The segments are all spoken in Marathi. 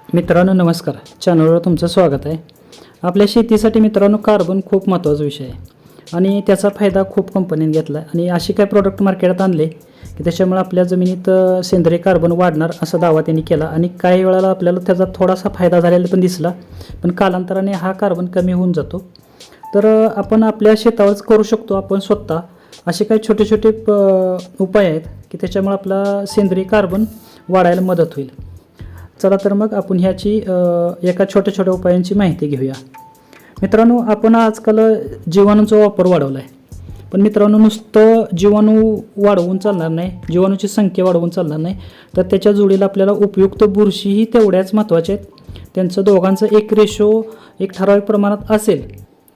मित्रांनो नमस्कार, चॅनलवर तुमचं स्वागत आहे। आपल्या शेतीसाठी मित्रांनो कार्बन खूप महत्त्वाचा विषय आहे आणि त्याचा फायदा खूप कंपन्यांनी घेतला आहे आणि असे काही प्रोडक्ट मार्केटात आणले की त्याच्यामुळे आपल्या जमिनीत सेंद्रिय कार्बन वाढणार असा दावा त्यांनी केला आणि काही वेळेला आपल्याला त्याचा थोडासा फायदा झालेला पण दिसला, पण कालांतराने हा कार्बन कमी होऊन जातो। तर आपण आपल्या शेतावरच करू शकतो आपण स्वतः असे काही छोटे छोटे उपाय आहेत की त्याच्यामुळे आपला सेंद्रिय कार्बन वाढायला मदत होईल। चला तर मग आपण ह्याची एका छोट्या छोट्या उपायांची माहिती घेऊया। मित्रांनो, आपण आजकाल जीवाणूचा वापर वाढवला आहे, पण मित्रांनो नुसतं जीवाणू वाढवून चालणार नाही, जीवाणूची संख्या वाढवून चालणार नाही, तर त्याच्या जोडीला आपल्याला उपयुक्त बुरशीही तेवढ्याच महत्त्वाच्या आहेत। त्यांचं दोघांचं एक रेशो एक ठराविक प्रमाणात असेल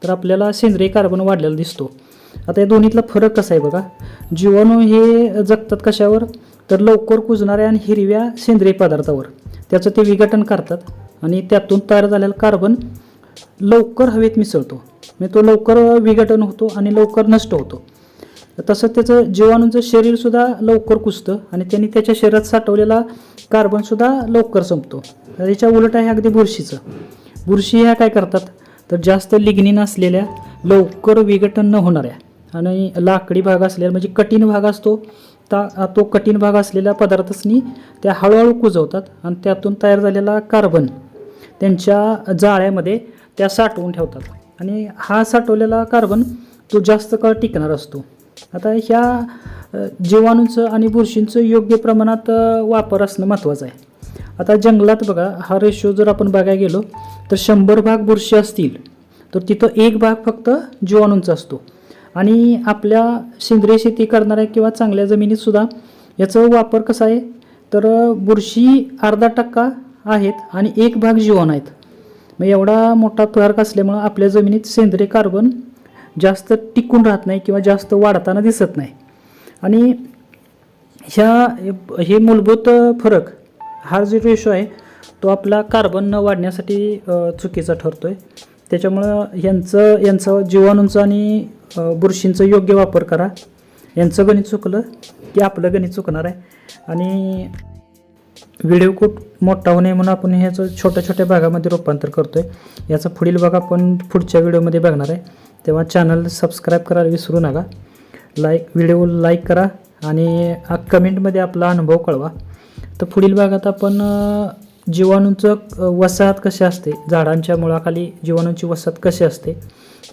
तर आपल्याला सेंद्रिय कार्बन वाढलेला दिसतो। आता या दोन्हीतला फरक कसा आहे बघा। जीवाणू हे जगतात कशावर, तर लवकर कुजणाऱ्या आणि हिरव्या सेंद्रिय पदार्थावर त्याचं ते विघटन करतात आणि त्यातून तयार झालेला कार्बन लवकर हवेत मिसळतो, म्हणजे तो लवकर विघटन होतो आणि लवकर नष्ट होतो। तसं त्याचं जीवाणूंचं शरीरसुद्धा लवकर कुजतं आणि त्यांनी त्याच्या शरीरात साठवलेला कार्बनसुद्धा लवकर संपतो। तर याच्या उलट आहे अगदी बुरशीचं। बुरशी ह्या काय करतात, तर जास्त लिग्निन असलेल्या लवकर विघटन न होणाऱ्या आणि लाकडी भाग असलेला म्हणजे कठीण भाग असतो तो कठीण भाग असलेल्या पदार्थांनी त्या हळूहळू कुजवतात आणि त्यातून तयार झालेला कार्बन त्यांच्या जाळ्यामध्ये त्या साठवून ठेवतात आणि हा साठवलेला कार्बन तो जास्त काळ टिकणार असतो। आता ह्या जीवाणूंचं आणि बुरशींचं योग्य प्रमाणात वापर असणं महत्त्वाचं आहे। आता जंगलात बघा हा रेशो जर आपण बघायला गेलो तर 100 भाग बुरशी असतील तर तिथं 1 भाग फक्त जीवाणूंचा असतो आणि आपल्या सेंद्रिय शेती करणाऱ्या किंवा चांगल्या जमिनीत सुद्धा याचा वापर कसा आहे, तर बुरशी अर्धा टक्का आहेत आणि 1 भाग जीवाणू आहेत। मग एवढा मोठा फरक असल्यामुळं आपल्या जमिनीत सेंद्रिय कार्बन जास्त टिकून राहत नाही किंवा जास्त वाढताना दिसत नाही आणि हे मूलभूत फरक हा जो रेशो आहे तो आपला कार्बन न वाढण्यासाठी चुकीचा ठरतो आहे। त्याच्यामुळं यांचं जीवाणूंचं आणि बुरशींचं योग्य वापर करा। यांचं गणित चुकलं की आपलं गणित चुकणार आहे आणि व्हिडिओ खूप मोठा होऊ नये म्हणून आपण ह्याचं छोट्या छोट्या भागामध्ये रूपांतर करतो आहे। याचा पुढील भाग आपण पुढच्या व्हिडिओमध्ये बघणार आहे, तेव्हा चॅनल सबस्क्राईब करायला विसरू नका। व्हिडिओ लाईक करा आणि कमेंटमध्ये आपला अनुभव कळवा। तर पुढील भागात आपण जीवाणूंचं वसाहत कशी असते, झाडांच्या मुळाखाली जीवाणूंची वसाहत कशी असते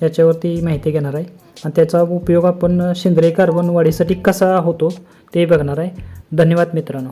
याच्यावरती माहिती घेणार आहे आणि त्याचा उपयोग आपण सेंद्रिय कार्बन वाढीसाठी कसा होतो ते बघणार आहे। धन्यवाद मित्रांनो।